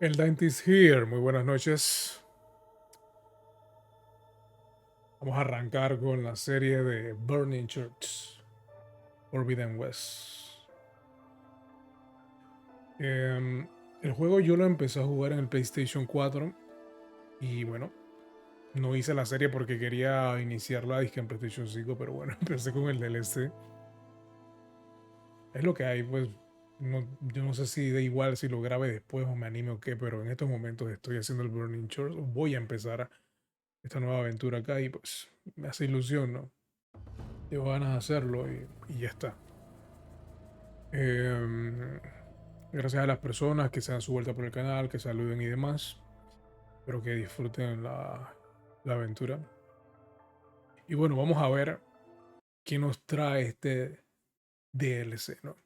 El Dentist here, muy buenas noches. Vamos a arrancar con la serie de Burning Church, Forbidden West. El juego yo lo empecé a jugar en el PlayStation 4 y bueno, no hice la serie porque quería iniciarla dizque en PlayStation 5, pero bueno, empecé con el DLC. Es lo que hay, pues yo no sé si da igual si lo grabe después o me anime o qué, pero en estos momentos estoy haciendo el Burning Church, voy a empezar esta nueva aventura acá y pues me hace ilusión, ¿no? Tengo ganas de hacerlo y ya está. Em, Gracias a las personas que se dan su vuelta por el canal, que saluden y demás. Espero que disfruten la aventura. Y bueno, vamos a ver qué nos trae este DLC, ¿no?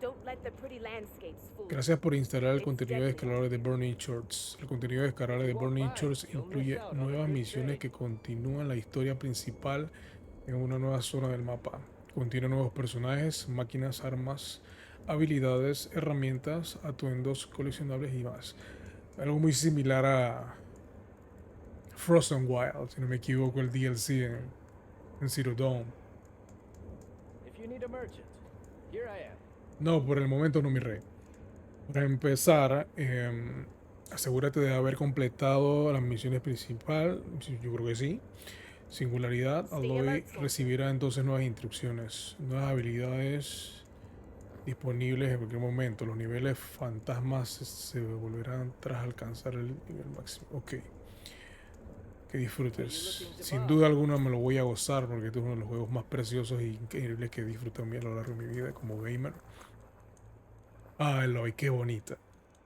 Don't let the pretty landscapes fool you. Gracias por instalar el It's contenido deadly out descargable de there. Burning Shorts. El contenido descargable If de you won't Burning mind, Shorts you'll miss incluye out on a nuevas good misiones thing. que continúan la historia principal en una nueva zona del mapa. Contiene nuevos personajes, máquinas, armas, habilidades, herramientas, atuendos coleccionables y más. Algo muy similar a Frozen Wild, si no me equivoco, el DLC en Zero Dawn. If you need a merchant, here I am. No, por el momento no, mi rey. Para empezar, asegúrate de haber completado las misiones principales. Sí, yo creo que sí. Singularidad, Stay Aloy alert, soldier. recibirá entonces nuevas instrucciones, nuevas habilidades disponibles en cualquier momento. Los niveles fantasmas se volverán tras alcanzar el nivel máximo. Ok, que Are you looking disfrutes. to Sin buy? duda alguna me lo voy a gozar porque este es uno de los juegos más preciosos e increíbles que disfruto a mí a lo largo de mi vida como gamer. Ah, Aloy, qué bonita.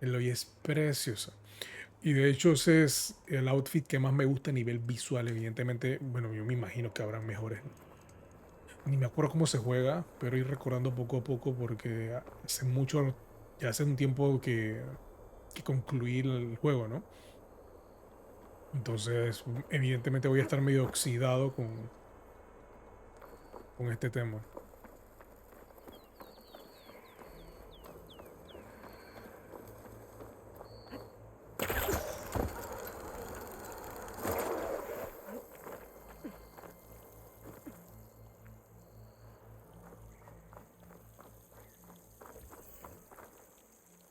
Aloy es preciosa. Y de hecho ese es el outfit que más me gusta a nivel visual. Evidentemente, bueno, yo me imagino que habrá mejores. Ni me acuerdo cómo se juega, pero ir recordando poco a poco porque hace mucho, ya hace un tiempo que concluí el juego, ¿no? Entonces, evidentemente voy a estar medio oxidado con este tema.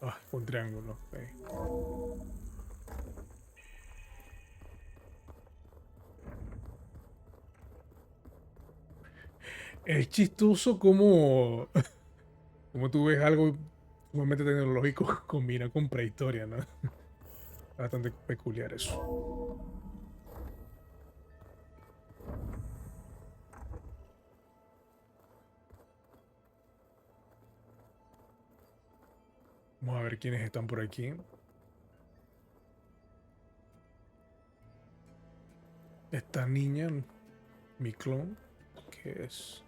Ah, un triángulo. Ok. Es chistoso como, como tú ves algo sumamente tecnológico combina con prehistoria, ¿no? Bastante peculiar eso. Vamos a ver quiénes están por aquí. Esta niña, mi clon, que es...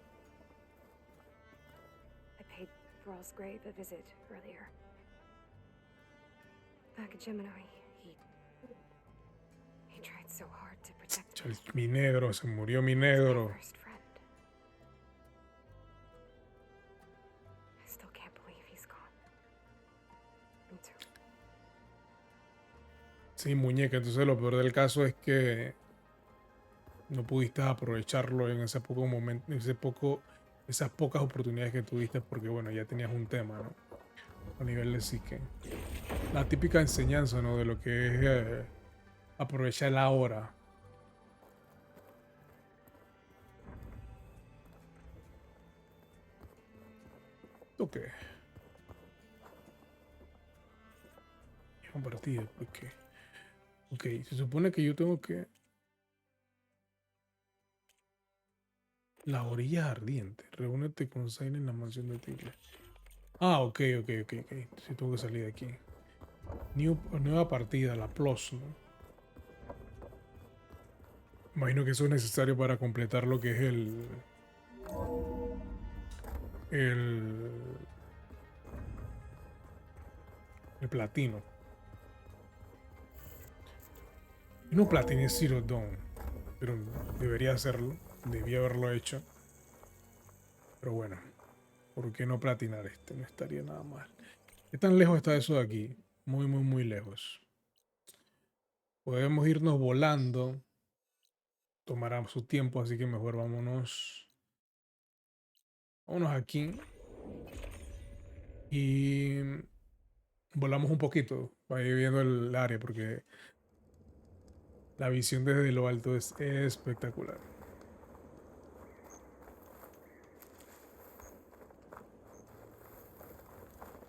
I paid Thrall's grave a visit earlier. Back at Gemini, he tried so hard to protect me. Mi negro, se murió mi He was my negro. first friend. I still can't believe he's gone. Me too. Sí, muñeca, entonces lo peor del caso es que no pudiste aprovecharlo en ese poco momento, esas pocas oportunidades que tuviste porque bueno, ya tenías un tema, ¿no? A nivel de psique. La típica enseñanza, ¿no? De lo que es aprovechar la hora. Ok. Una partida, ¿por qué? Ok, se supone que yo tengo que... Las orillas ardientes. Reúnete con Zayn en la mansión de Tigre. Ah, ok. Sí, tengo que salir de aquí. Nueva partida, la plus, ¿no? Imagino que eso es necesario para completar lo que es el, el platino. Yo no platiné Zero Dawn, pero debería hacerlo. Debí haberlo hecho. Pero bueno, ¿por qué no platinar este? No estaría nada mal. ¿Qué tan lejos está eso de aquí? Muy, muy, muy lejos. Podemos irnos volando. Tomará su tiempo, así que mejor vámonos. Vámonos aquí. Y volamos un poquito. Para ir viendo el área, porque la visión desde lo alto es espectacular.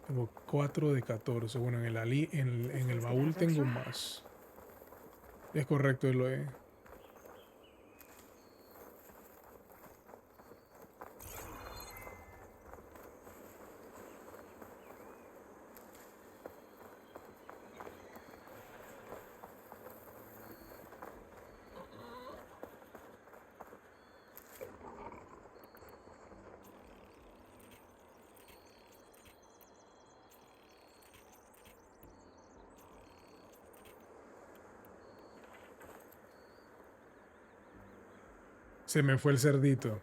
Tengo 4 de 14. Bueno, en el It's gonna baúl have tengo extra. más. Es correcto, Eloy. Se me fue el cerdito.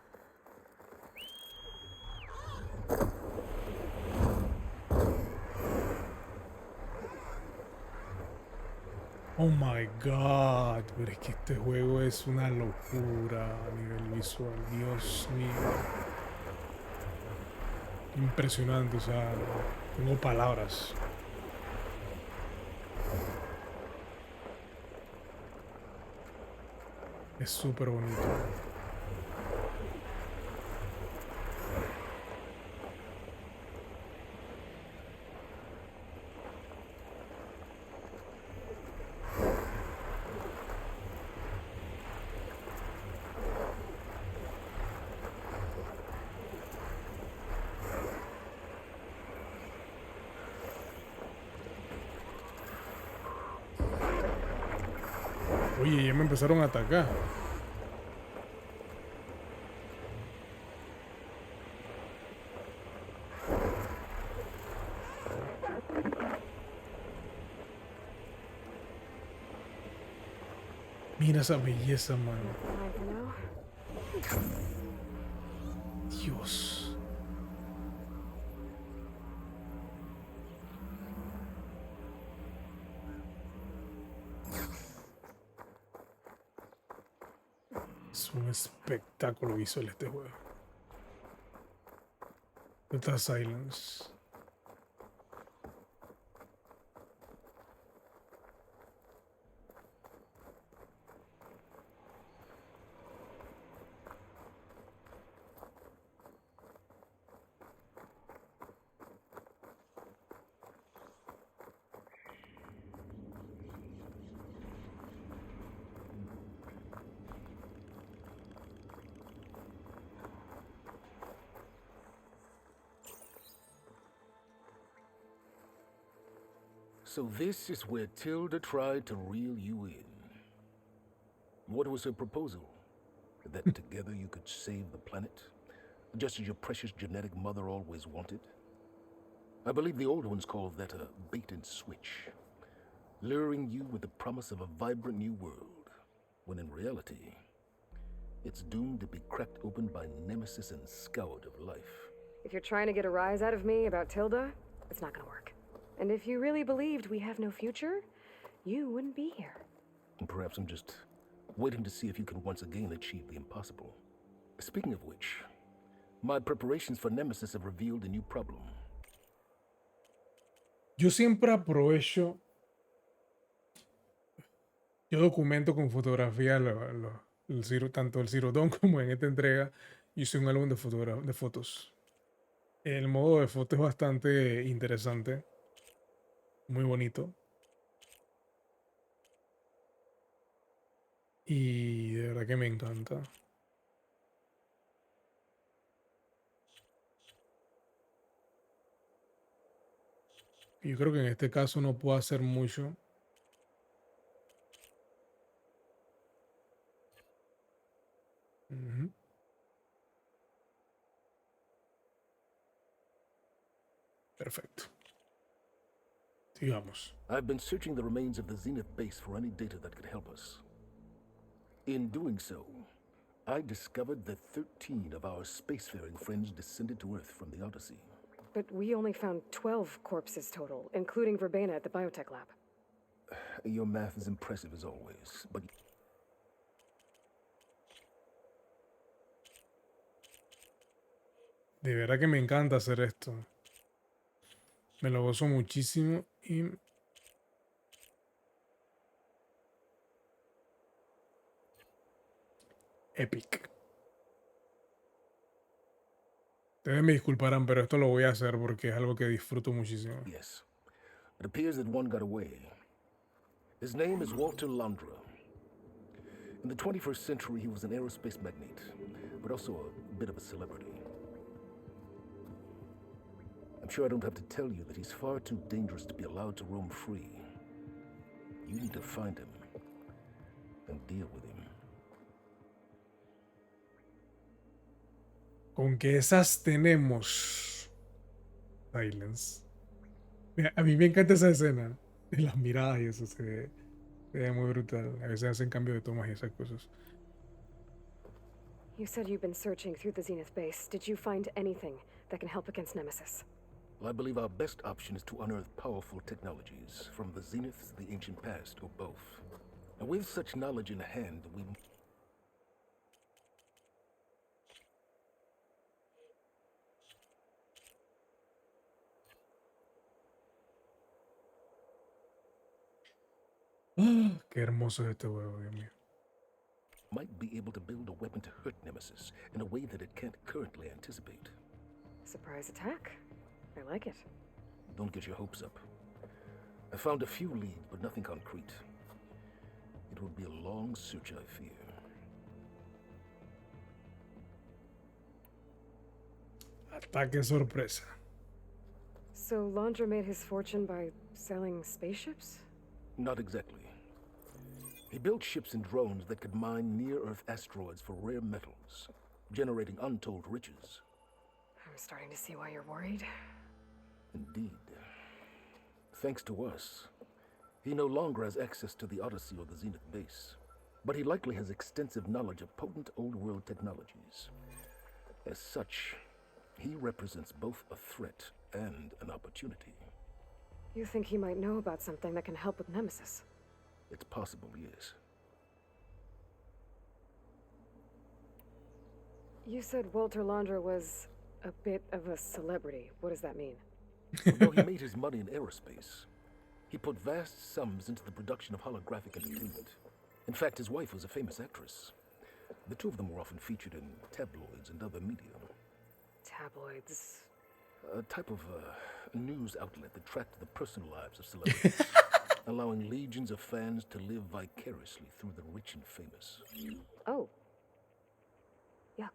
Oh my God. Pero es que este juego es una locura a nivel visual. Dios mío. Impresionante. O sea, tengo palabras. Es súper bonito. Oye, ya me empezaron a atacar. Mira esa belleza, mano. Fine for now. Dios. Es un espectáculo visual este juego. Total Silence. So this is where Tilda tried to reel you in. What was her proposal? That together you could save the planet? Just as your precious genetic mother always wanted? I believe the old ones called that a bait and switch. Luring you with the promise of a vibrant new world, when in reality, it's doomed to be cracked open by nemesis and scoured of life. If you're trying to get a rise out of me about Tilda, it's not gonna work. And if you really believed we have no future, you wouldn't be here. And perhaps I'm just waiting to see if you can once again achieve the impossible. Speaking of which, my preparations for Nemesis have revealed a new problem. Yo siempre aprovecho. Yo documento con fotografía tanto el Cirudón como en esta entrega. Yo hice un álbum de fotos. El modo de foto es bastante interesante. Muy bonito. Y de verdad que me encanta. Yo creo que en este caso no puedo hacer mucho. Ujú. Perfecto. Sigamos. I've been searching the remains of the Zenith base for any data that could help us. In doing so, I discovered that 13 of our spacefaring friends descended to Earth from the Odyssey. But we only found 12 corpses total, including Verbena at the biotech lab. Your math is impressive as always, but De verdad que me encanta hacer esto. Me lo gozo muchísimo y epic. Ustedes me disculparán, pero esto lo voy a hacer porque es algo que disfruto muchísimo. yes, it appears that one got away. His name is Walter Londra. In the 21st century, he was an aerospace magnate, but also a bit of a celebrity. I'm sure I don't have to tell you that he's far too dangerous to be allowed to roam free. You need to find him and deal with him. Con que esas tenemos. Silence. Mira, a mí me encanta esa escena. De las miradas y eso se ve muy brutal. A veces hacen cambio de tomas y esas cosas. You said you've been searching through the Zenith base. Did you find anything that can help against Nemesis? Well, I believe our best option is to unearth powerful technologies from the Zenith, the ancient past, or both. And with such knowledge in hand, we... Qué hermoso es este juego, Dios mío. might be able to build a weapon to hurt Nemesis in a way that it can't currently anticipate. Surprise attack. I like it. Don't get your hopes up. I found a few leads, but nothing concrete. It will be a long search, I fear. Ataque sorpresa. So Laundra made his fortune by selling spaceships? Not exactly. He built ships and drones that could mine near-Earth asteroids for rare metals, generating untold riches. I'm starting to see why you're worried. Indeed. Thanks to us, he no longer has access to the Odyssey or the Zenith base, but he likely has extensive knowledge of potent old-world technologies. As such, he represents both a threat and an opportunity. You think he might know about something that can help with Nemesis? It's possible, yes. You said Walter Laundra was a bit of a celebrity. What does that mean? Although he made his money in aerospace, he put vast sums into the production of holographic entertainment. In fact, his wife was a famous actress. The two of them were often featured in tabloids and other media. Tabloids. A type of news outlet that tracked the personal lives of celebrities, allowing legions of fans to live vicariously through the rich and famous. Oh. Yuck.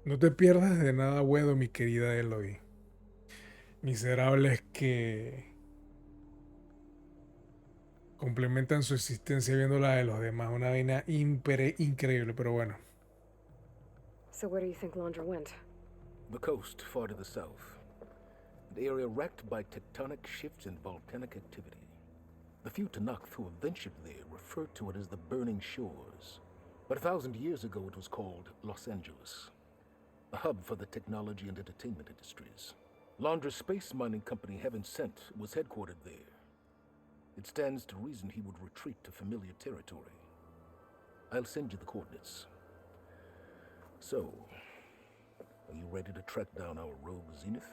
No te pierdas de nada, Wedo, mi querida Aloy. Miserables que complementan su existencia viendo la de los demás. Una vaina increíble, pero bueno. So where do you think Laundra went? The coast, far to the south. An area racked by tectonic shifts and volcanic activity. The few Tanakh who have ventured there refer to it as the Burning Shores. But 1,000 years ago it was called Los Angeles, a hub for the technology and entertainment industries. Laundra's space mining company, Heaven Sent, was headquartered there. It stands to reason he would retreat to familiar territory. I'll send you the coordinates. So, are you ready to track down our rogue Zenith?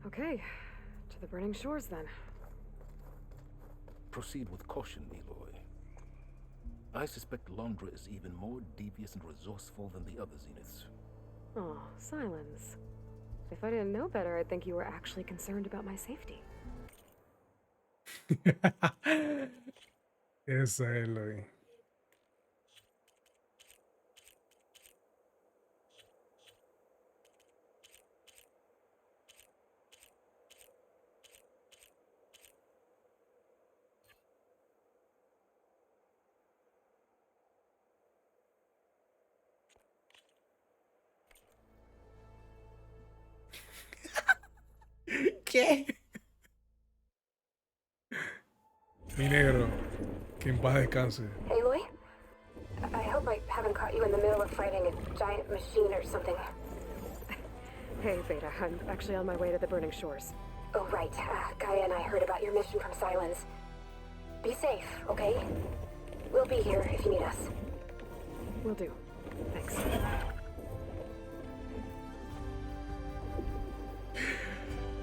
Okay, to the Burning Shores then. Proceed with caution, Aloy. I suspect Laundra is even more devious and resourceful than the other Zeniths. Oh, silence. If I didn't know better, I'd think you were actually concerned about my safety. Esa Aloy. ¿Qué? Mi negro, que en paz descanse. Aloy? I hope I haven't caught you in the middle of fighting a giant machine or something. Hey, Beta. I'm actually on my way to the Burning Shores. Oh, right. Gaia and I heard about your mission from Silence. Be safe, okay? We'll be here if you need us. Will do. Thanks.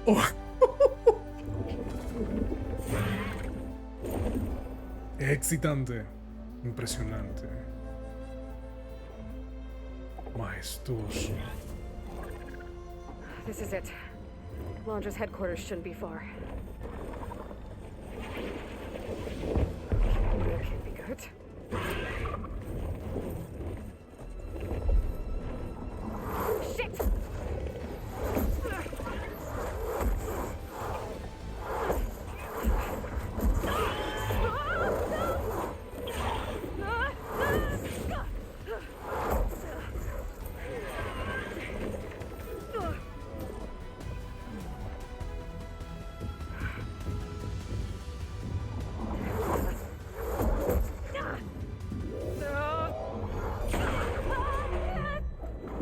Oh. Es excitante, impresionante, majestuoso. This is it. Laundra's headquarters shouldn't be far. Okay, that can't be good. Shit!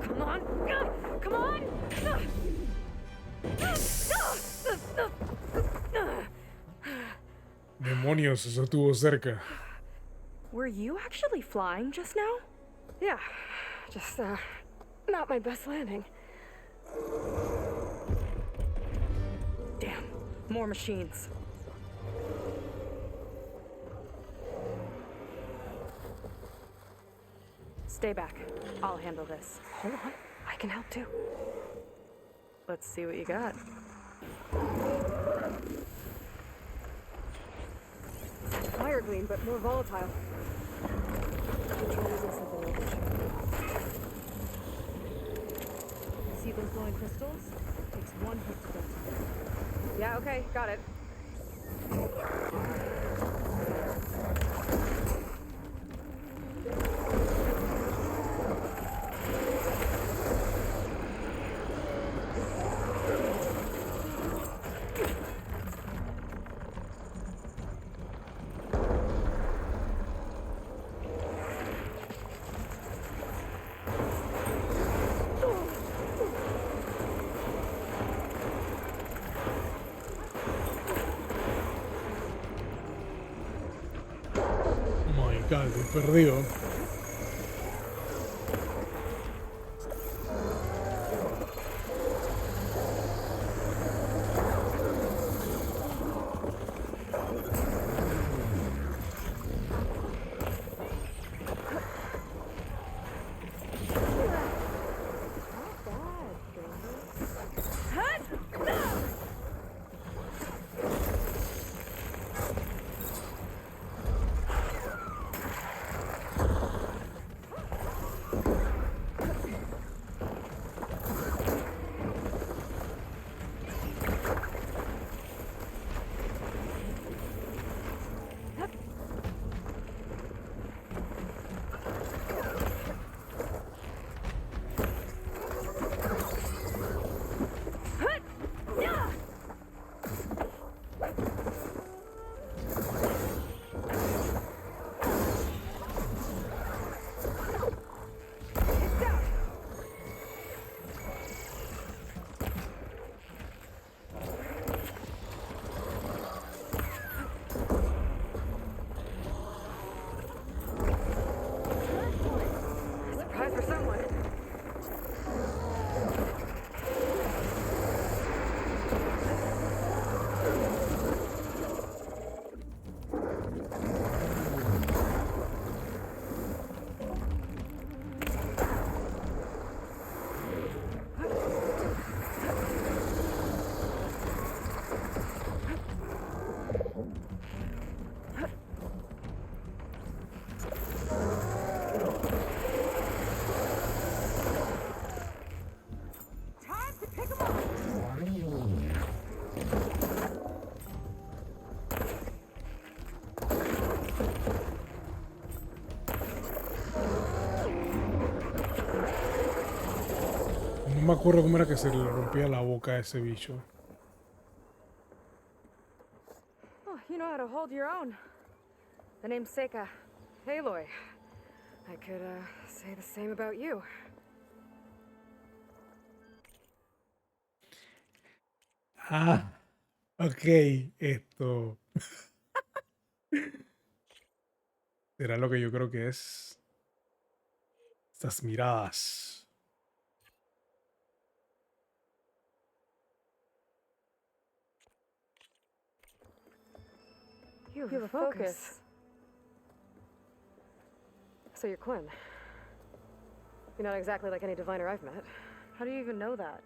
Come on! Come on! Demonios, eso estuvo cerca. Were you actually flying just now? Yeah, just, not my best landing. Damn, more machines. Stay back. I'll handle this. Hold on, I can help too. Let's see what you got. Fire gleam, but more volatile. See those glowing crystals? Takes one hit to get to them. Yeah, okay, got it. My God, estoy perdido. Surprise for someone. Time to pick 'em up. No me acuerdo cómo era que se le rompía la boca a ese bicho. You know how to hold your own. The name's Seika. Aloy. I could, say the same about you. Ah, ok, esto será lo que yo creo que es. Estas miradas. You You have a focus. So you're Quinn. You're not exactly like any diviner I've met. How do you even know that?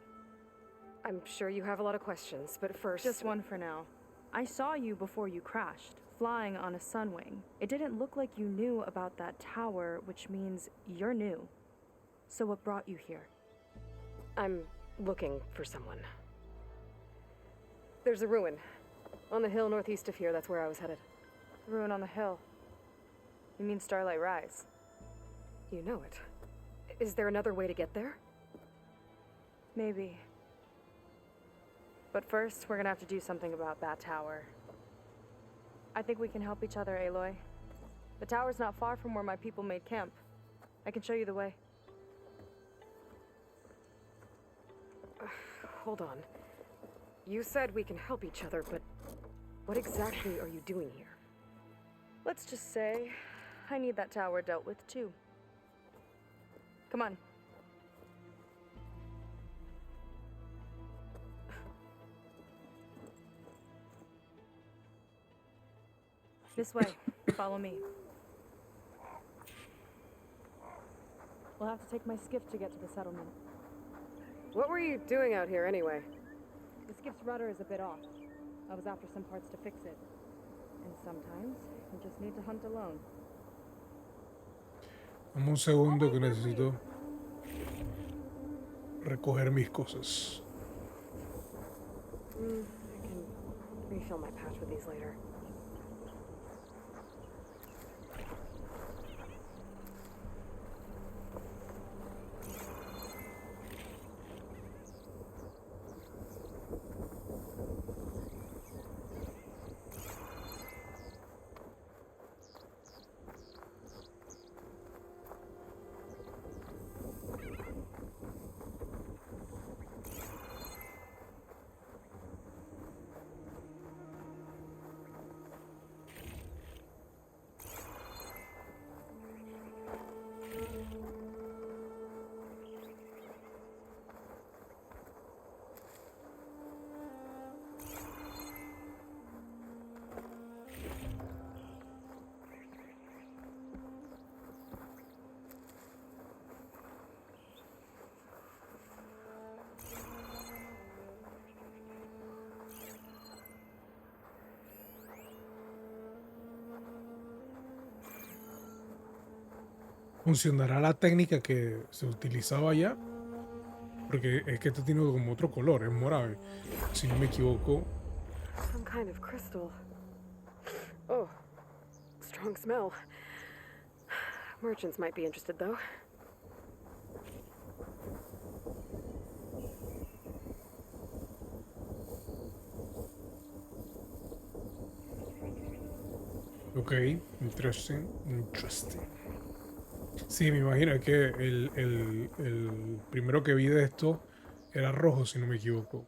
I'm sure you have a lot of questions, but first... Just one for now. I saw you before you crashed, flying on a sunwing. It didn't look like you knew about that tower, which means you're new. So what brought you here? I'm looking for someone. There's a ruin. On the hill northeast of here, that's where I was headed. Ruin on the hill. You mean Starlight Rise? You know it. Is there another way to get there? Maybe. But first, we're gonna have to do something about that tower. I think we can help each other, Aloy. The tower's not far from where my people made camp. I can show you the way. Hold on. You said we can help each other, but what exactly are you doing here? Let's just say, I need that tower dealt with too. Come on. This way. Follow me. We'll have to take my skiff to get to the settlement. What were you doing out here anyway? The skiff's rudder is a bit off. I was after some parts to fix it. And sometimes, you just need to hunt alone. Dame un segundo que necesito recoger mis cosas. I can refill my pouch with these later. ¿Funcionará la técnica que se utilizaba allá? Porque es que este tiene como otro color, es morado. Si no me equivoco. Some kind of crystal. Oh, strong smell. Merchants might be interested, though. Ok, interesting, interesting. Sí, me imagino que el primero que vi de esto era rojo, si no me equivoco.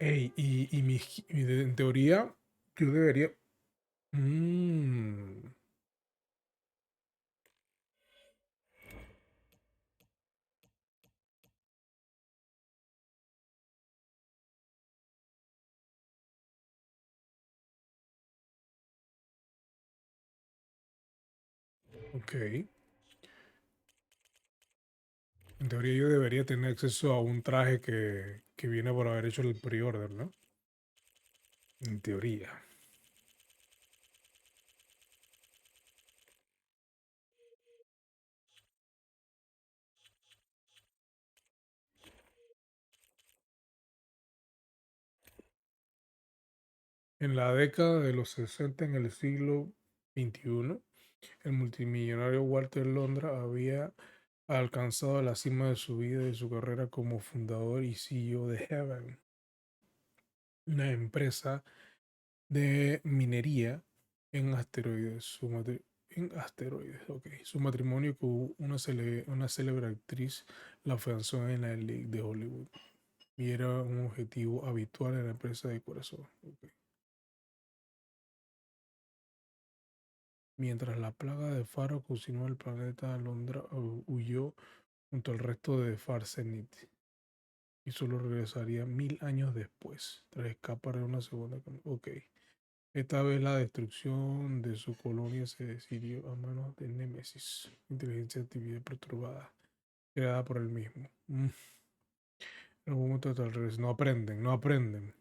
Ey, en teoría, yo debería. Mm, ok. En teoría, yo debería tener acceso a un traje que viene por haber hecho el pre-order, ¿no? En teoría. En la década de los 60 en el siglo XXI, el multimillonario Walter Londra había alcanzado la cima de su vida y su carrera como fundador y CEO de Heaven, una empresa de minería en asteroides. Su matrimonio con una célebre actriz la afianzó en la elite de Hollywood y era un objetivo habitual en la empresa de corazón. Ok. Mientras la plaga de Faro continuó, el planeta Alondra huyó junto al resto de Farsenit y solo regresaría 1000 años después, tras escapar de una segunda. Ok. Esta vez la destrucción de su colonia se decidió a manos de Némesis, inteligencia artificial perturbada, creada por él mismo. En algún momento al revés, no aprenden, no aprenden.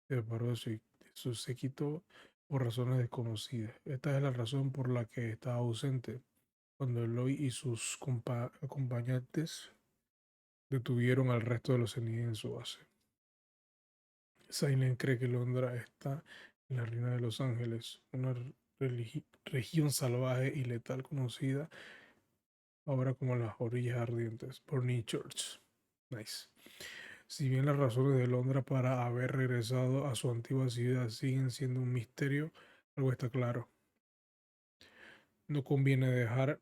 Se separó de su séquito por razones desconocidas. Esta es la razón por la que estaba ausente cuando Aloy y sus acompañantes detuvieron al resto de los Serie en su base. Silent cree que Londra está en la Reina de los Ángeles, una región salvaje y letal conocida ahora como las orillas ardientes, Burning Church. Nice. Si bien las razones de Londra para haber regresado a su antigua ciudad siguen siendo un misterio, algo está claro. No conviene dejar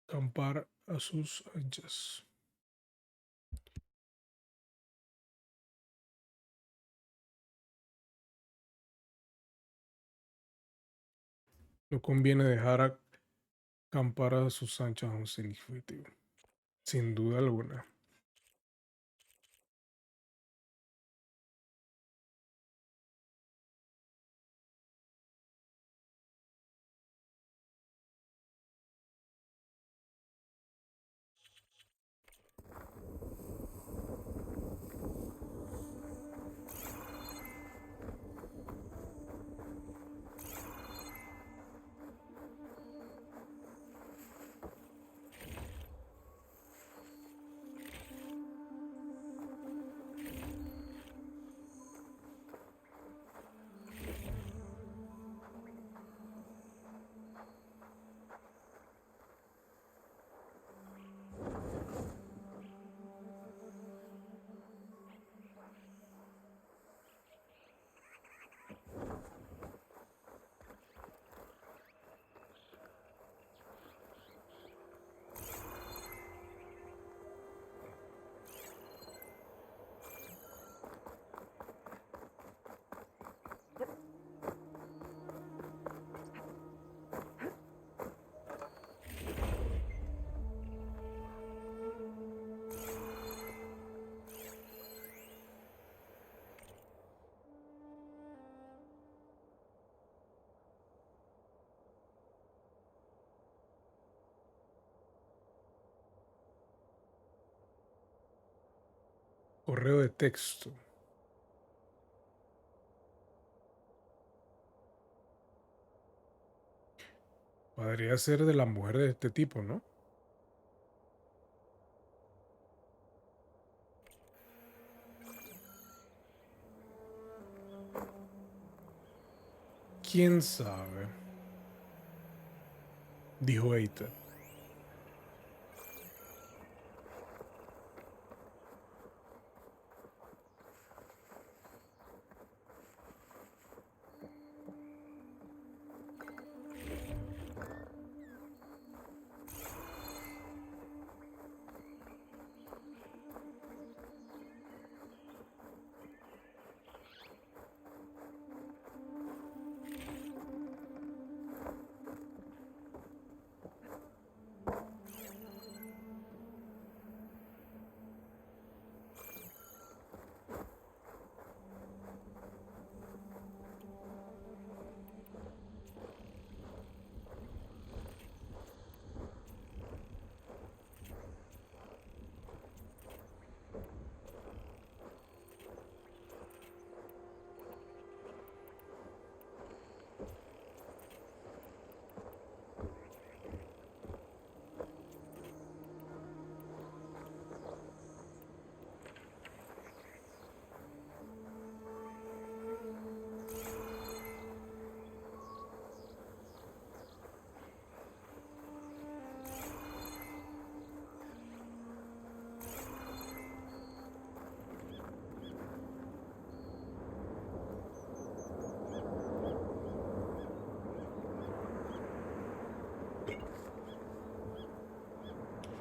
acampar a sus anchas. No conviene dejar acampar a sus anchas a un significativo. Sin duda alguna. Correo de texto. Podría ser de la mujer de este tipo, ¿no? ¿Quién sabe? Dijo Eita.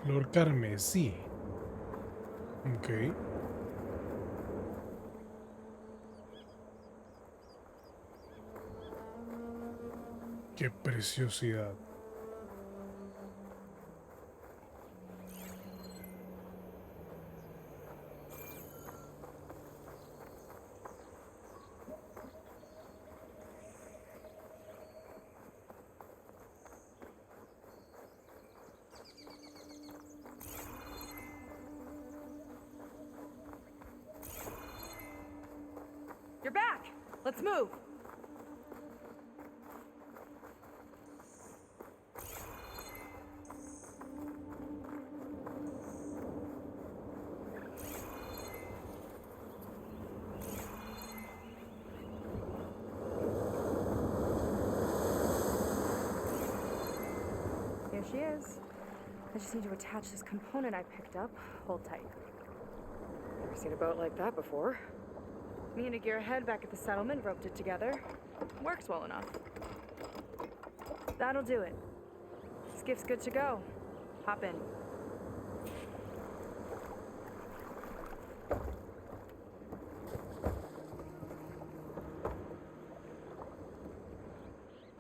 Flor carmesí. Ok. Qué preciosidad. You're back! Let's move! Here she is. I just need to attach this component I picked up. Hold tight. Never seen a boat like that before. Me and a gearhead back at the settlement roped it together. Works well enough. That'll do it. Skiff's good to go. Hop in.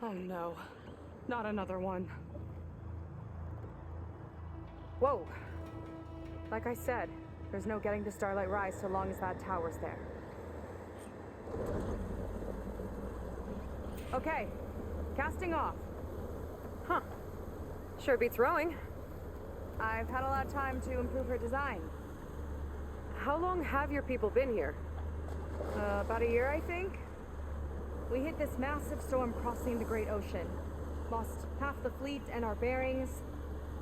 Oh no. Not another one. Whoa. Like I said, there's no getting to Starlight Rise so long as that tower's there. Okay, casting off. Huh. Sure beats rowing. I've had a lot of time to improve her design. How long have your people been here? About a year, I think. We hit this massive storm crossing the Great Ocean. Lost half the fleet and our bearings.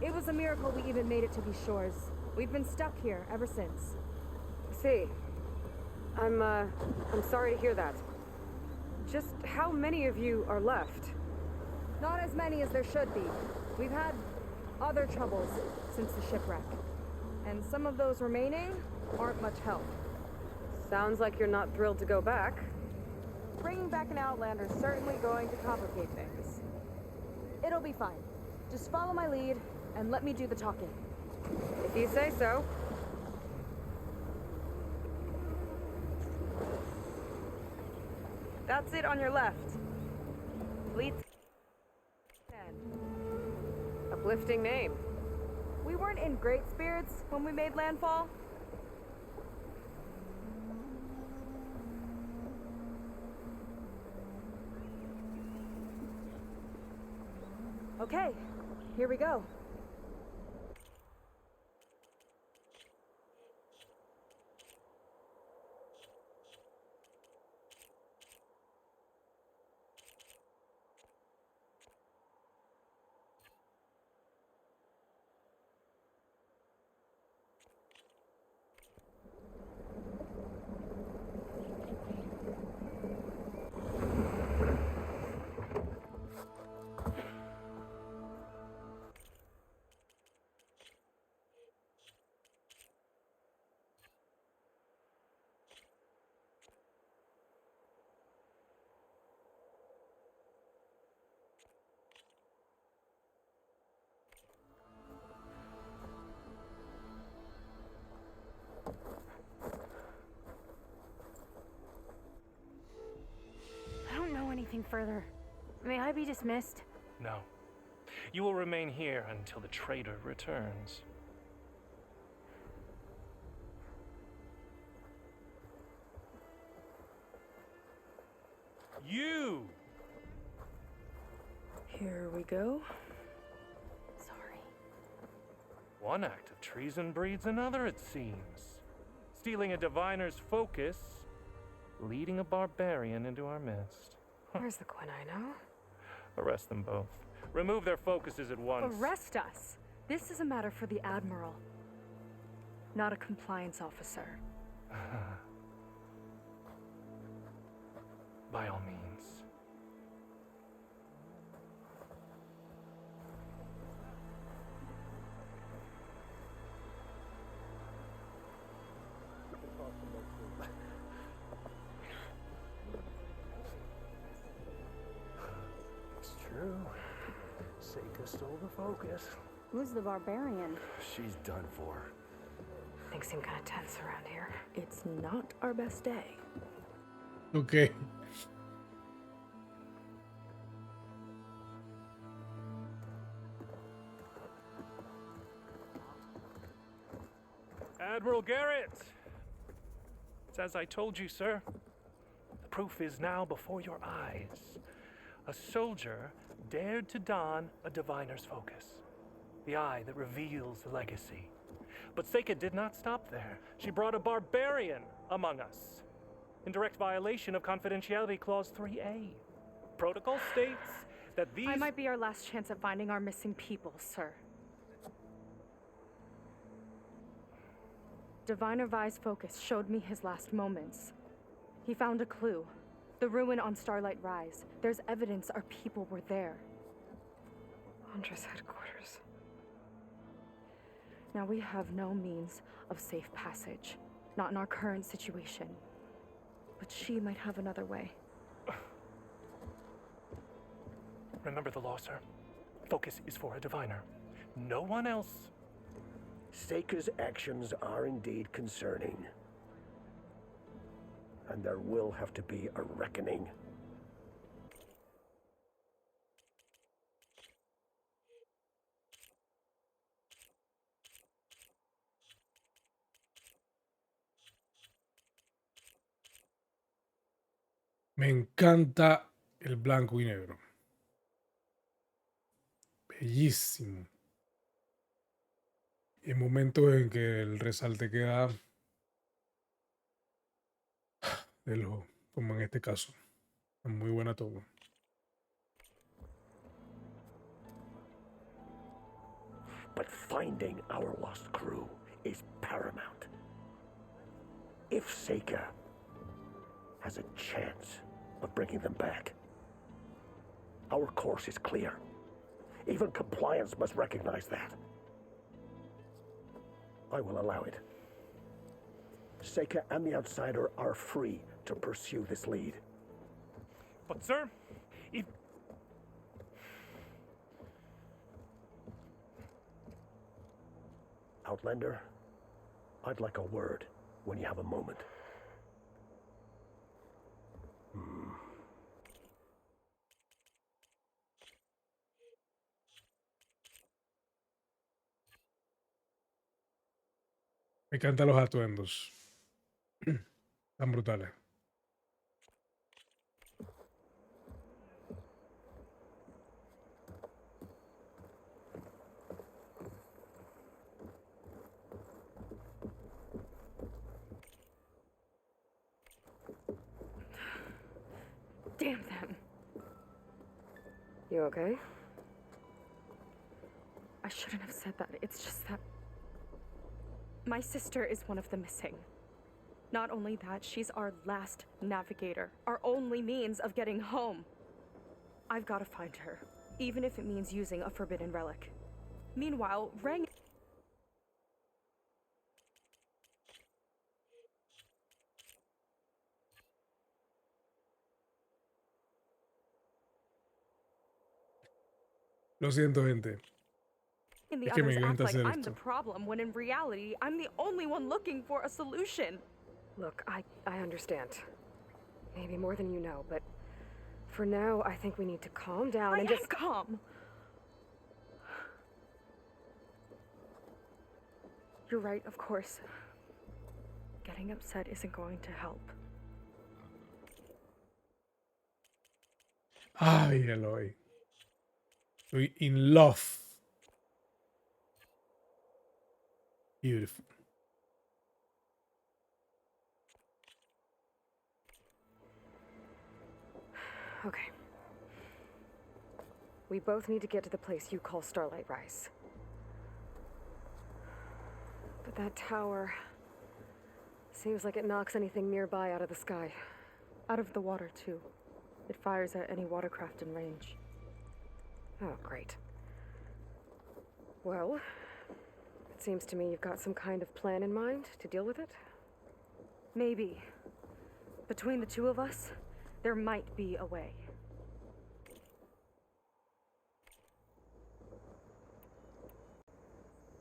It was a miracle we even made it to these shores. We've been stuck here ever since. See. I'm sorry to hear that. Just how many of you are left? Not as many as there should be. We've had other troubles since the shipwreck. And some of those remaining aren't much help. Sounds like you're not thrilled to go back. Bringing back an Outlander's certainly going to complicate things. It'll be fine. Just follow my lead and let me do the talking. If you say so. That's it on your left. Fleet 10. Uplifting name. We weren't in great spirits when we made landfall. Okay, here we go. I don't know anything further. May I be dismissed? No. You will remain here until the trader returns. You! Here we go. Sorry. One act of treason breeds another, it seems. Stealing a diviner's focus, leading a barbarian into our midst. Where's the Quinn I know? Arrest them both. Remove their focuses at once. Arrest us! This is a matter for the Admiral, not a compliance officer. By all means. It's true. Seika stole the focus. Who's the barbarian? She's done for. Things seem kind of tense around here. It's not our best day. Ok. Admiral Garrett! It's as I told you, sir. The proof is now before your eyes. A soldier dared to don a diviner's focus, the eye that reveals the legacy. But Seika did not stop there. She brought a barbarian among us, in direct violation of Confidentiality Clause 3A. Protocol states that these... I might be our last chance at finding our missing people, sir. Diviner Vi's focus showed me his last moments. He found a clue. The ruin on Starlight Rise. There's evidence our people were there. Huntress headquarters. Now we have no means of safe passage. Not in our current situation. But she might have another way. Remember the law, sir. Focus is for a diviner. No one else. Seika's actions are indeed concerning. And there will have to be a reckoning. Me encanta el blanco y negro. Bellísimo. Y hay momentos en que el resalte queda del ojo, como en este caso. Muy buena toma. But finding our lost crew is paramount. If Seika has a chance of bringing them back, our course is clear. Even compliance must recognize that. I will allow it. Seika and the Outsider are free to pursue this lead. But, sir, if... Outlander, I'd like a word when you have a moment. Me encantan los atuendos. Tan brutales. Damn them. You okay? I shouldn't have said that. It's just that my sister is one of the missing. Not only that, she's our last navigator, our only means of getting home. I've got to find her, even if it means using a forbidden relic. Meanwhile, Rang... Lo siento, gente. and the Es que me others act encanta like hacer I'm esto. the problem, when in reality, I'm the only one looking for a solution. Look, I understand. Maybe more than you know, but for now, I think we need to calm down I and am just... calm. You're right, of course. Getting upset isn't going to help. Ay, Aloy. Estoy in love. Beautiful. Okay. We both need to get to the place you call Starlight Rise. But that tower seems like it knocks anything nearby out of the sky. Out of the water, too. It fires at any watercraft in range. Oh, great. Well, it seems to me you've got some kind of plan in mind to deal with it. Maybe. Between the two of us, there might be a way.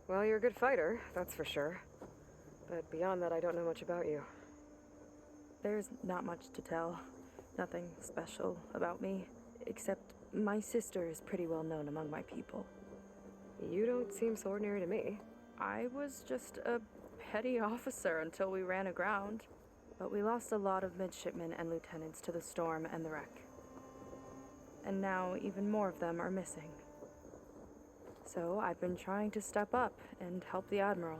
Well, you're a good fighter, that's for sure. But beyond that, I don't know much about you. There's not much to tell. Nothing special about me, except my sister is pretty well known among my people. You don't seem so ordinary to me. I was just a petty officer until we ran aground. But we lost a lot of midshipmen and lieutenants to the storm and the wreck. And now even more of them are missing. So I've been trying to step up and help the Admiral.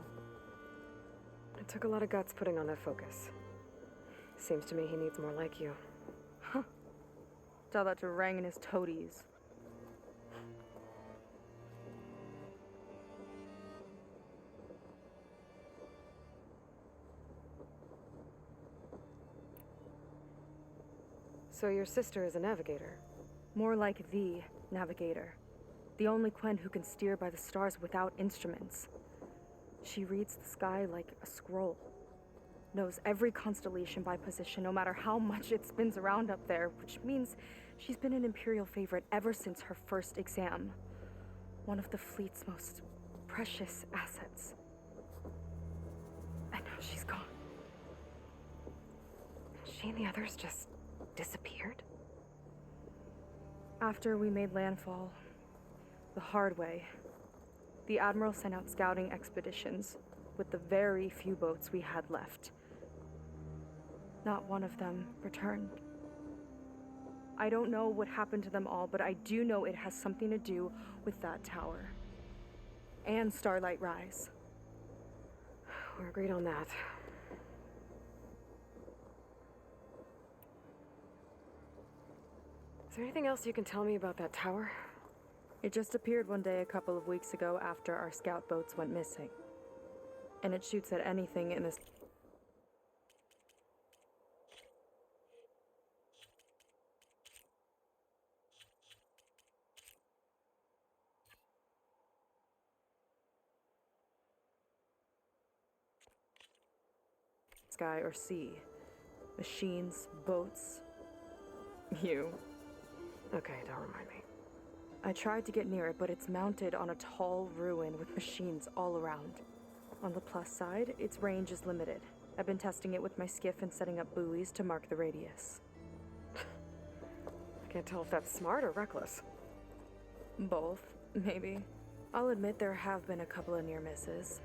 It took a lot of guts putting on that focus. Seems to me he needs more like you. Huh. Tell that to Rang and his toadies. So your sister is a navigator? More like the navigator. The only Quen who can steer by the stars without instruments. She reads the sky like a scroll. Knows every constellation by position, no matter how much it spins around up there, which means she's been an Imperial favorite ever since her first exam. One of the fleet's most precious assets. And now she's gone. She and the others just disappeared? After we made landfall, the hard way, the Admiral sent out scouting expeditions with the very few boats we had left. Not one of them returned. I don't know what happened to them all, but I do know it has something to do with that tower. And Starlight Rise. We're agreed on that. Is there anything else you can tell me about that tower? It just appeared one day a couple of weeks ago after our scout boats went missing. And it shoots at anything in this... sky or sea. Machines, boats. You. Okay, don't remind me. I tried to get near it, but it's mounted on a tall ruin with machines all around. On the plus side, its range is limited. I've been testing it with my skiff and setting up buoys to mark the radius. I can't tell if that's smart or reckless. Both, maybe. I'll admit there have been a couple of near misses.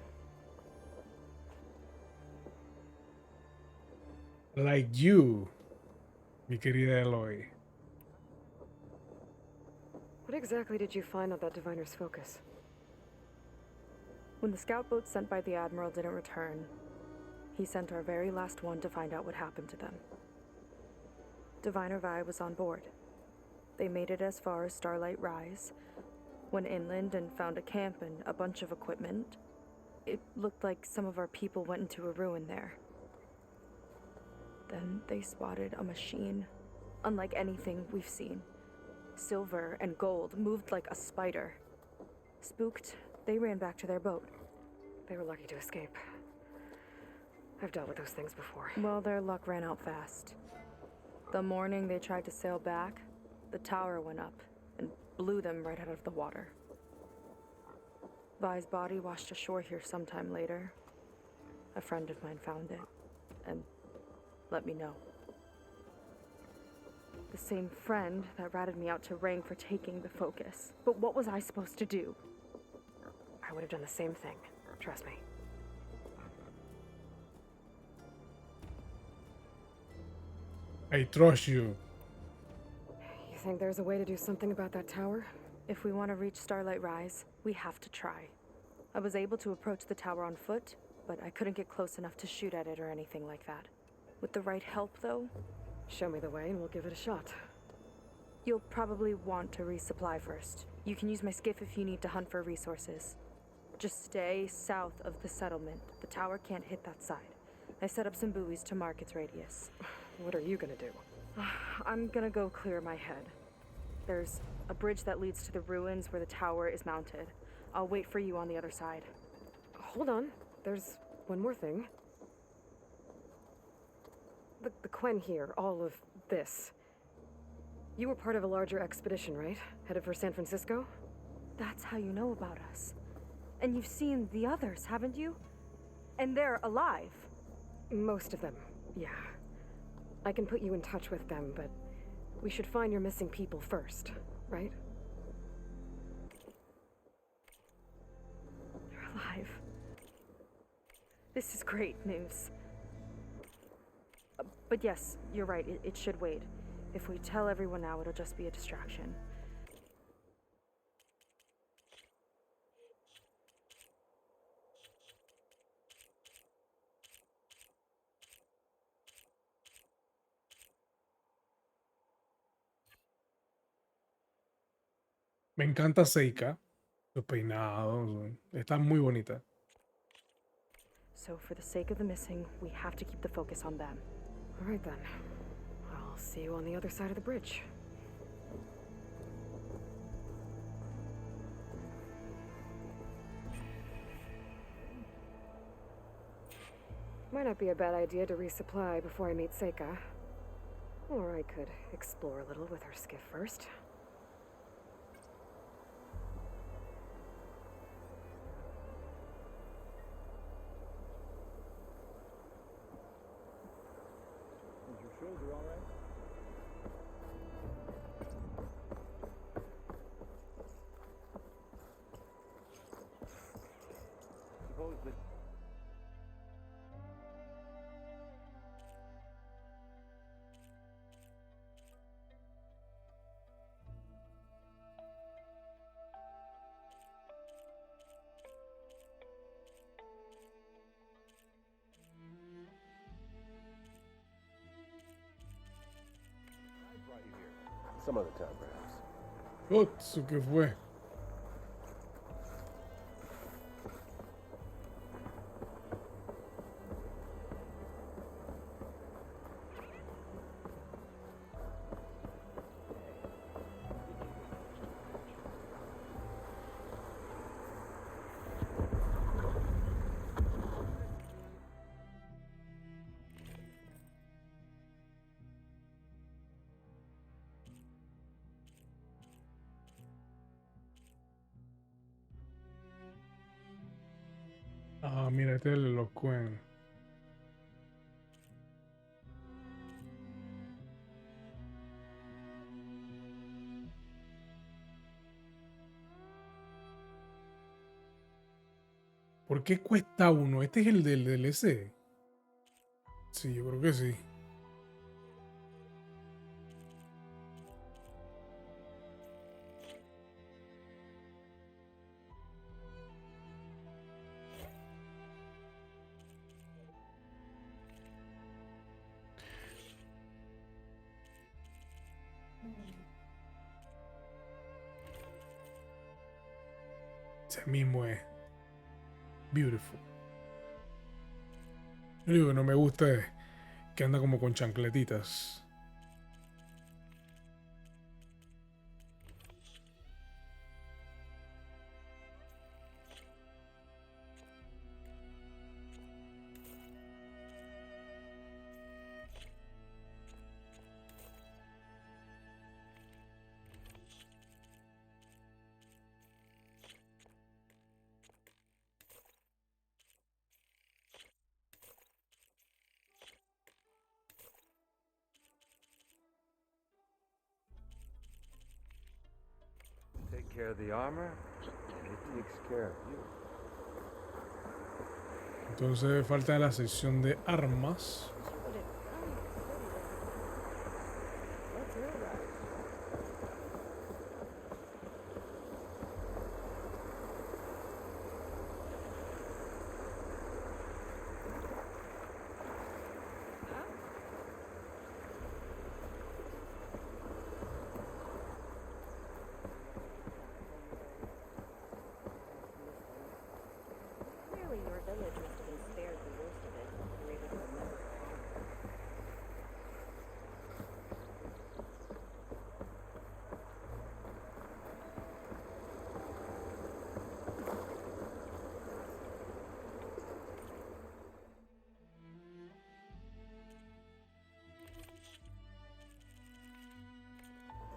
Like you, mi querida Aloy. What exactly did you find on that diviner's focus? When the scout boats sent by the Admiral didn't return, he sent our very last one to find out what happened to them. Diviner Vi was on board. They made it as far as Starlight Rise, went inland and found a camp and a bunch of equipment. It looked like some of our people went into a ruin there. Then they spotted a machine, unlike anything we've seen. Silver and gold, moved like a spider. Spooked, they ran back to their boat. They were lucky to escape. I've dealt with those things before. Well, their luck ran out fast. The morning they tried to sail back, the tower went up and blew them right out of the water. Vi's body washed ashore here sometime later. A friend of mine found it and let me know. The same friend that ratted me out to Rang for taking the focus. But what was I supposed to do? I would have done the same thing. Trust me. I trust you. You think there's a way to do something about that tower? If we want to reach Starlight Rise, we have to try. I was able to approach the tower on foot, but I couldn't get close enough to shoot at it or anything like that. With the right help, though, show me the way and we'll give it a shot. You'll probably want to resupply first. You can use my skiff if you need to hunt for resources. Just stay south of the settlement. The tower can't hit that side. I set up some buoys to mark its radius. What are you gonna do? I'm gonna go clear my head. There's a bridge that leads to the ruins where the tower is mounted. I'll wait for you on the other side. Hold on. There's one more thing. The Quen here, all of this. You were part of a larger expedition, right? Headed for San Francisco? That's how you know about us. And you've seen the others, haven't you? And they're alive. Most of them, yeah. I can put you in touch with them, but we should find your missing people first, right? They're alive. This is great news. But yes, you're right, it should wait. If we tell everyone now, it'll just be a distraction. Me encanta Seika. Los peinados. Está muy bonita. So for the sake of the missing, we have to keep the focus on them. All right then. I'll see you on the other side of the bridge. Might not be a bad idea to resupply before I meet Seika. Or I could explore a little with her skiff first. Is your shoulder all right? Suppose that. I brought you here. Some other time, perhaps. ¿Eso qué fue? Ah, mira, este es el Loquen. ¿Por qué cuesta uno? ¿Este es el del DLC? Sí, yo creo que sí. Ese mismo es. Beautiful. Lo único que no me gusta es que anda como con chancletitas. Take care of the armor, and it takes care of you. Entonces falta la sección de armas. Clearly, your village must have been spared the worst of it. You're able to remember it all.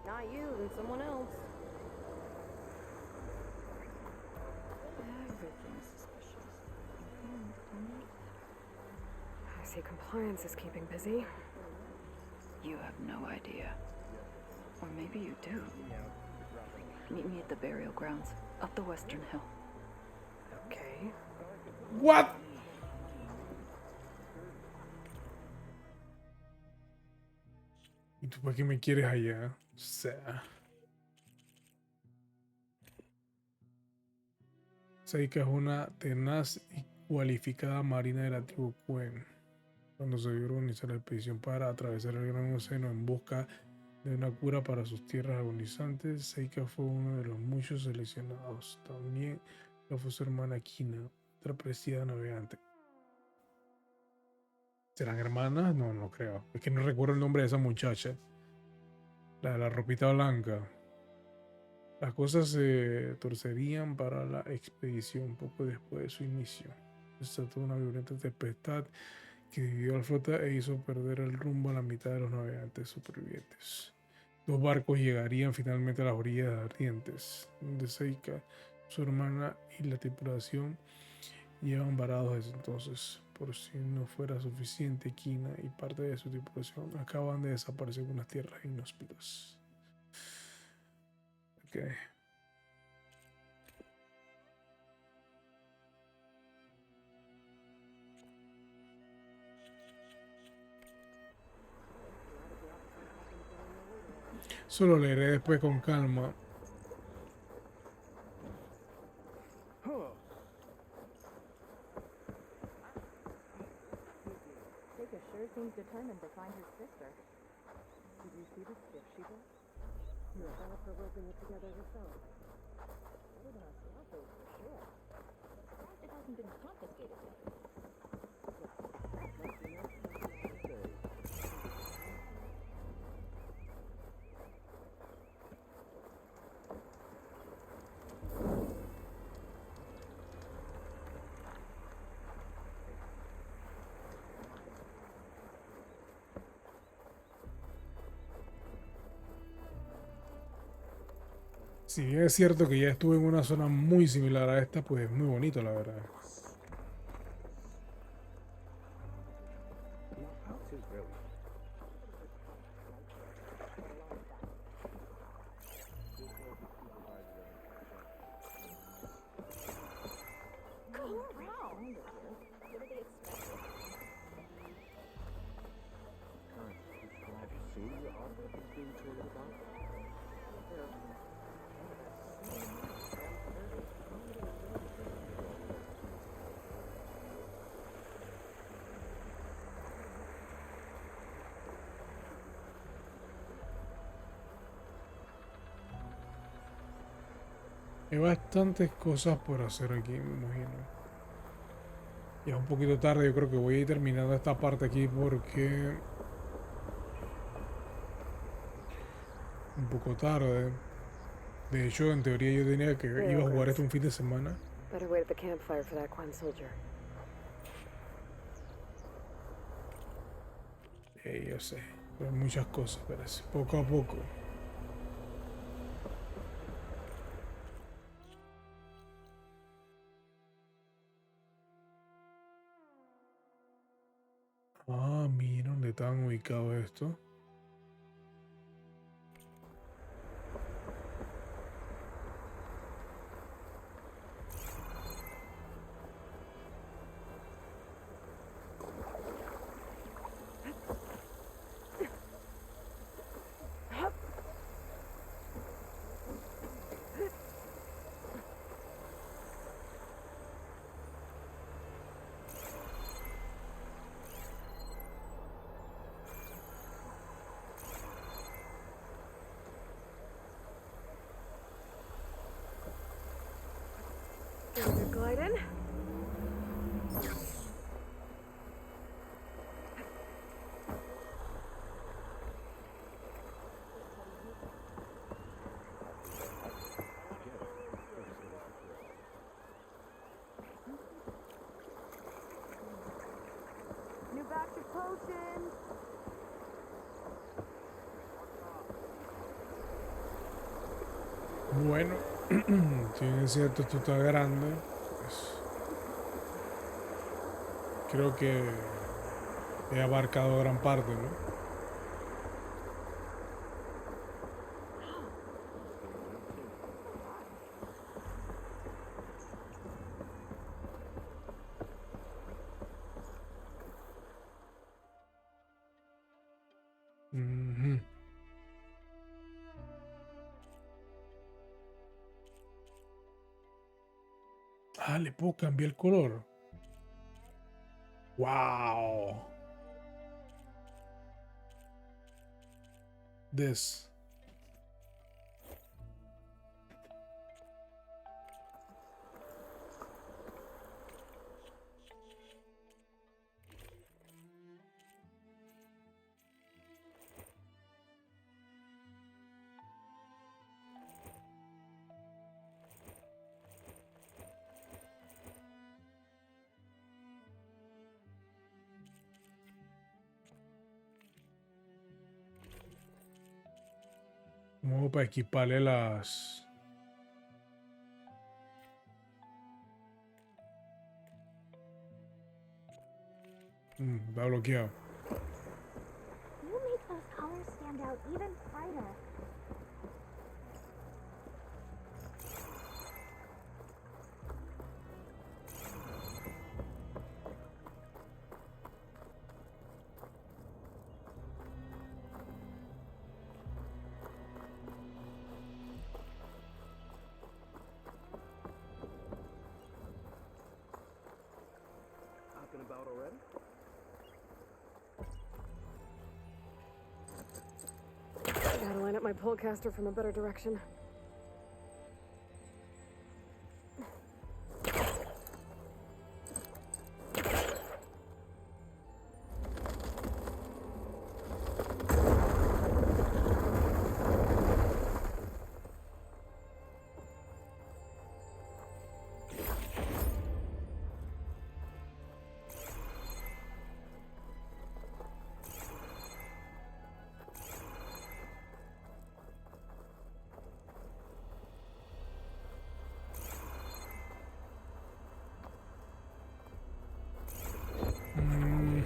Not you, then someone else. Everything see compliance is keeping busy. You have no idea. Or maybe you do. Meet me at the burial grounds, up the western hill. Okay. What? ¿Y tú para qué me quieres allá? O sea. Seika es una tenaz y cualificada marina de la tribu Quen. Cuando se vio organizar la expedición para atravesar el Gran Océano en busca de una cura para sus tierras agonizantes, Seika fue uno de los muchos seleccionados. También lo fue su hermana Kina, otra preciada navegante. ¿Serán hermanas? No, no creo. Es que no recuerdo el nombre de esa muchacha. La de la ropita blanca. Las cosas se torcerían para la expedición poco después de su inicio. Se trató de una violenta tempestad que dividió a la flota e hizo perder el rumbo a la mitad de los navegantes supervivientes. 2 barcos llegarían finalmente a las orillas ardientes, donde Seika, su hermana y la tripulación llevan varados desde entonces. Por si no fuera suficiente, Kina y parte de su tripulación acaban de desaparecer en unas tierras inhóspitas. Okay. Solo leeré después con calma. Seika sure seems determined to find her sister. Did you see the skiff she built? No, I left her roping it together herself. Better than our sailboat, for sure. Surprised it hasn't been confiscated yet. Si bien es cierto que ya estuve en una zona muy similar a esta, pues es muy bonito, la verdad. Hay bastantes cosas por hacer aquí, me imagino. Ya es un poquito tarde, yo creo que voy a ir terminando esta parte aquí porque... un poco tarde. De hecho, en teoría yo tenía que iba a jugar esto un fin de semana. Better wait at the campfire for that Quan soldier. Yo sé, pero hay muchas cosas, parece. Poco a poco. Ah, mira dónde estaban ubicados estos. Gliding? New batch of potions. Bueno, si bien es cierto, esto está grande, pues creo que He abarcado gran parte, ¿no? Ujú. Ah, le puedo cambiar el color. Wow. This. Como para equiparle las... va bloqueado. You make those colors stand out even brighter. Talking about already? I gotta line up my polecaster from a better direction.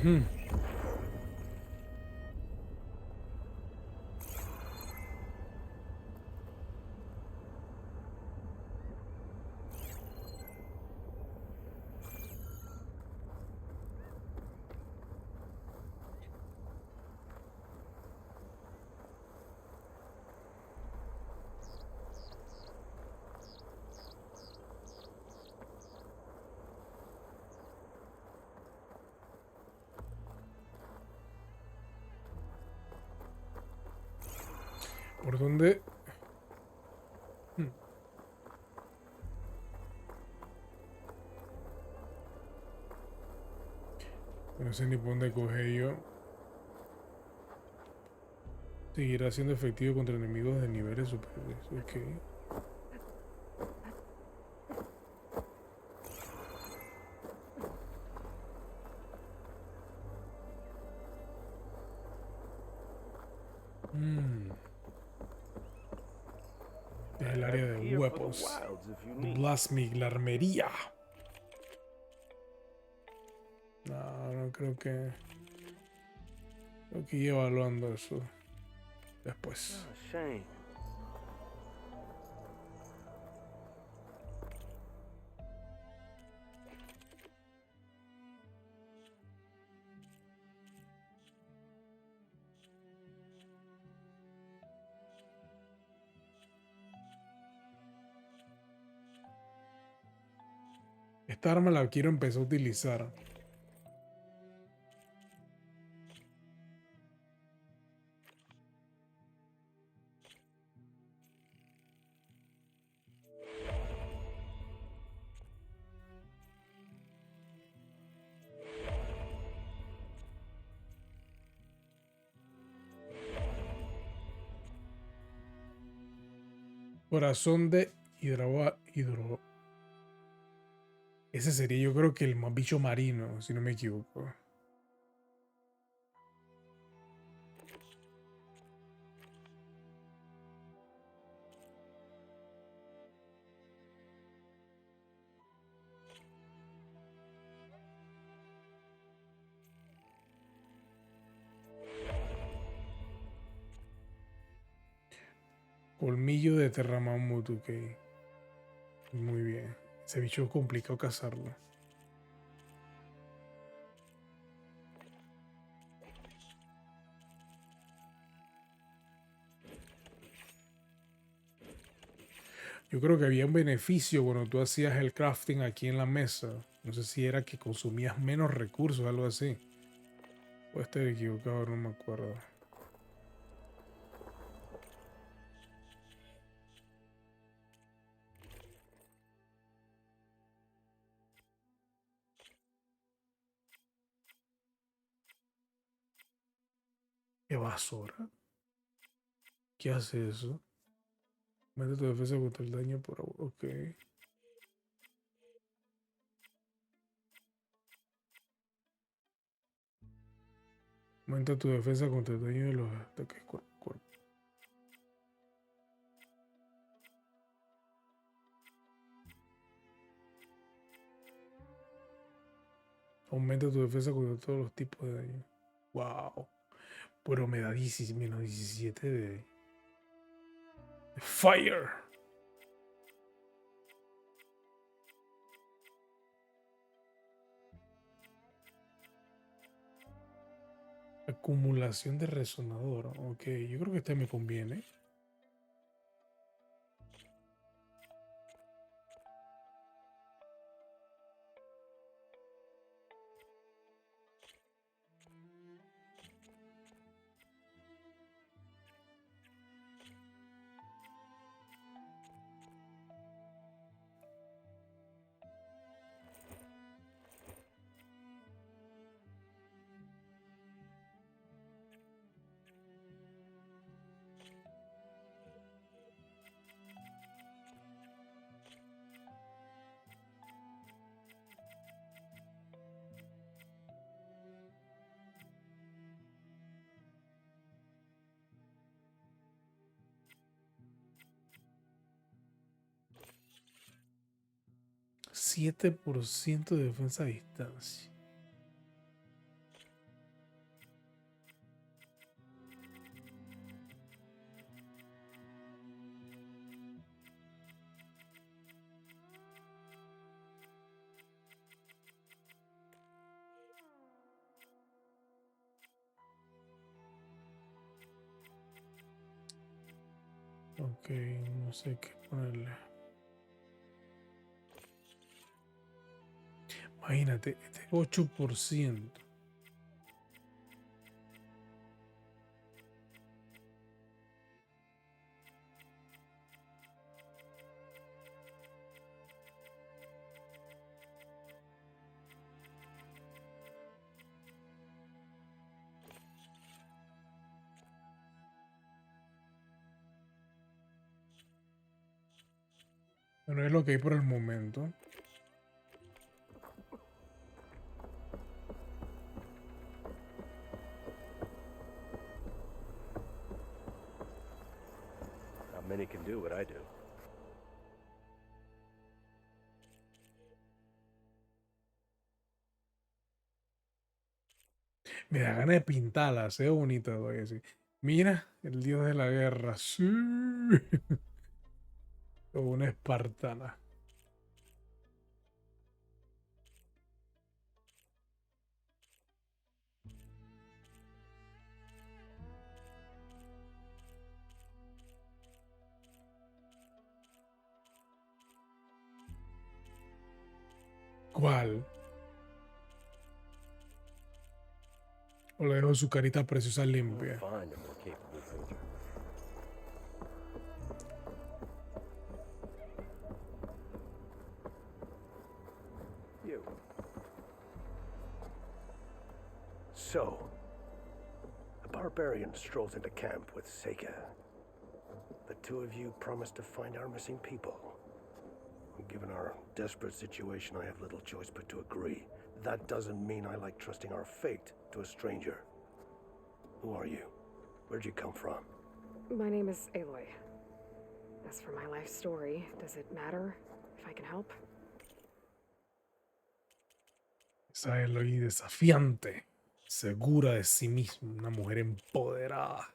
Ujú. ¿Por dónde? No sé ni por dónde coge yo. Seguirá siendo efectivo contra enemigos de niveles superiores. Ok. Es el área de Here for the weapons. wilds if you The need. Blasphemy, la armería. No, no creo que... Creo que ir evaluando eso después. Ah, shame. Esta arma la quiero empezar a utilizar. Corazón de hidro... Ese sería yo creo que el más bicho marino, si no me equivoco. Colmillo de terramamut, ok. Muy bien. Ese bicho es complicado cazarlo. Yo creo que había un beneficio cuando tú hacías el crafting aquí en la mesa. No sé si era que consumías menos recursos o algo así. Puedo estar equivocado, no me acuerdo. ¿Qué basura? ¿Qué hace eso? Aumenta tu defensa contra el daño por... Ok. Aumenta tu defensa contra el daño de los ataques cuerpo a cuerpo. Aumenta tu defensa contra todos los tipos de daño. Wow. Pero me da menos 17 de Fire. Acumulación de resonador. Ok, yo creo que este me conviene. %7 de defensa a distancia. Ok, no sé qué ponerle. Imagínate, este 8%. Bueno, es lo que hay por el momento. Not many can do what I do. Me da ganas de pintarla, se ve bonita, voy a decir. Mira, el dios de la guerra. Sí. O una espartana. ¿Cuál? O le dejo su carita preciosa We'll limpia. find a more capable soldier. You. So, a barbarian strolls into camp with Seika. The two of you promised to find our missing people. Given our desperate situation, I have little choice but to agree. That doesn't mean I like trusting our fate to a stranger. Who are you? Where'd you come from? My name is Aloy. As for my life story, does it matter if I can help? Esa Aloy desafiante. Segura de sí misma. Una mujer empoderada.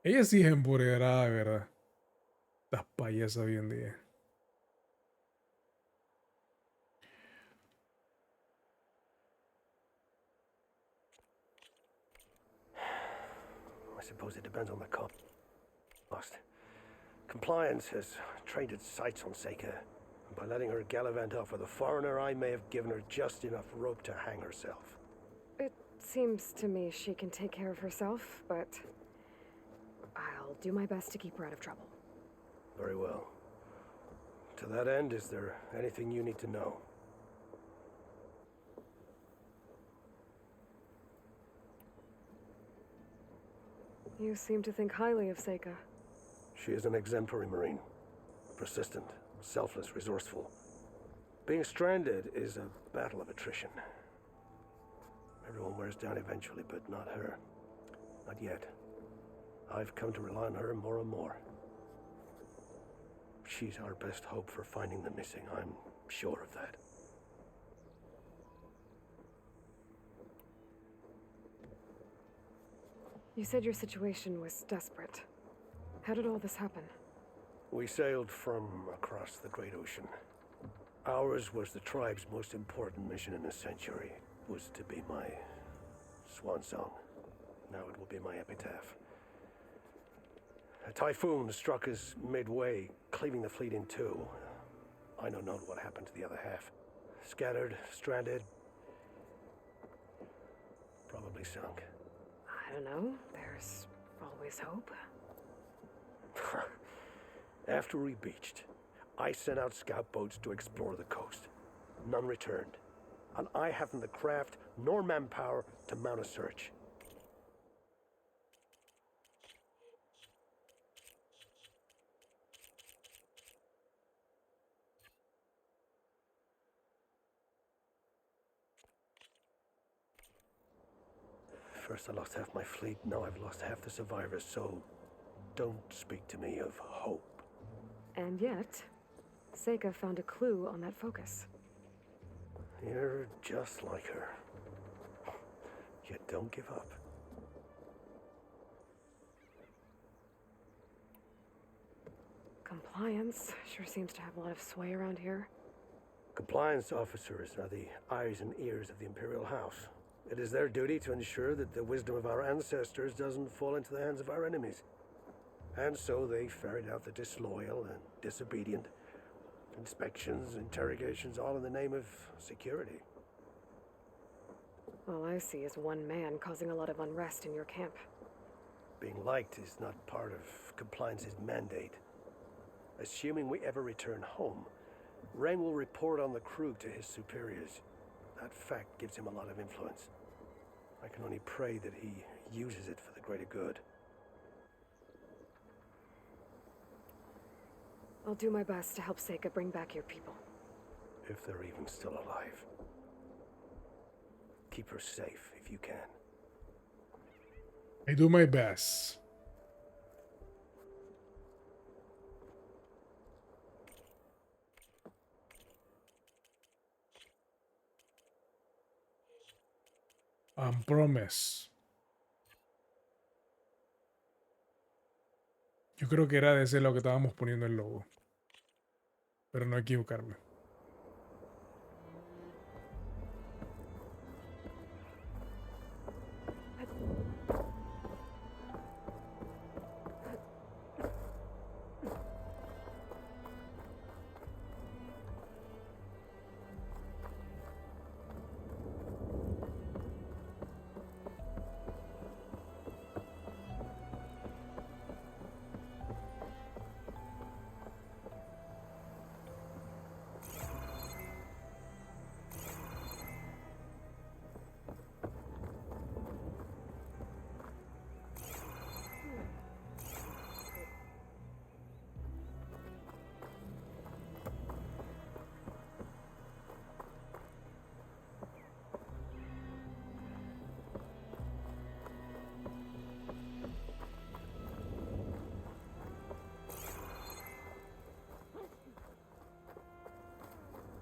Ella sí es empoderada, de verdad. Estas payasas hoy en día. I suppose it depends on the cost. Compliance has trained its sights on Seika. By letting her gallivant off with a foreigner, I may have given her just enough rope to hang herself. It seems to me she can take care of herself, but I'll do my best to keep her out of trouble. Very well. To that end, is there anything you need to know? You seem to think highly of Seika. She is an exemplary Marine. Persistent, selfless, resourceful. Being stranded is a battle of attrition. Everyone wears down eventually, but not her. Not yet. I've come to rely on her more and more. She's our best hope for finding the missing, I'm sure of that. You said your situation was desperate. How did all this happen? We sailed from across the great ocean. Ours was the tribe's most important mission in a century. It was to be my swan song. Now it will be my epitaph. A typhoon struck us midway, cleaving the fleet in two. I know not what happened to the other half. Scattered, stranded, probably sunk. I don't know. There's always hope. After we beached, I sent out scout boats to explore the coast. None returned. And I haven't the craft nor manpower to mount a search. First I lost half my fleet, now I've lost half the survivors, so don't speak to me of hope. And yet, Seika found a clue on that focus. You're just like her. Yet don't give up. Compliance sure seems to have a lot of sway around here. Compliance officers are the eyes and ears of the Imperial House. It is their duty to ensure that the wisdom of our ancestors doesn't fall into the hands of our enemies. And so they ferret out the disloyal and disobedient. Inspections, interrogations, all in the name of security. All I see is one man causing a lot of unrest in your camp. Being liked is not part of Compliance's mandate. Assuming we ever return home, Ren will report on the crew to his superiors. That fact gives him a lot of influence. I can only pray that he uses it for the greater good. I'll do my best to help Seika bring back your people. If they're even still alive. Keep her safe if you can. I do my best. Promise. Yo creo que era de ese lo que estábamos poniendo el logo. Pero no equivocarme.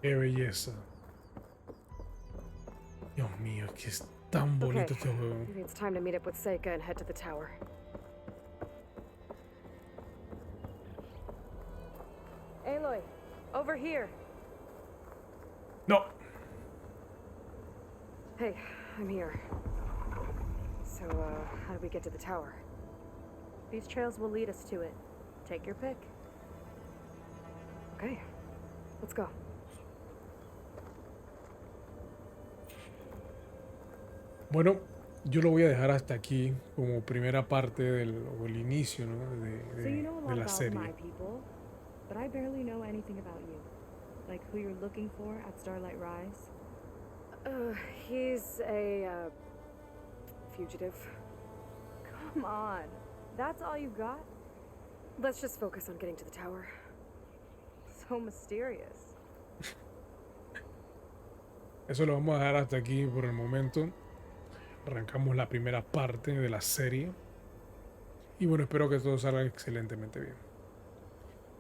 Qué belleza. Dios mío, que es tan bonito este juego. Maybe it's time to meet up with Seika and head to the tower. Aloy, over here. No. Hey, I'm here. So, how do we get to the tower? These trails will lead us to it. Take your pick. Okay, let's go. Bueno, yo lo voy a dejar hasta aquí como primera parte del, o el inicio, ¿no? So you know a de lot la about serie. my people, but I barely know anything about you. Like who you're looking for at Starlight Rise. He's a, fugitive. Come on, that's all you got? Let's just focus on getting to the tower. So mysterious. Eso lo vamos a dejar hasta aquí por el momento. Arrancamos la primera parte de la serie. Y bueno, espero que todo salga excelentemente bien.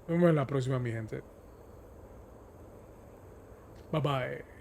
Nos vemos en la próxima, mi gente. Bye bye.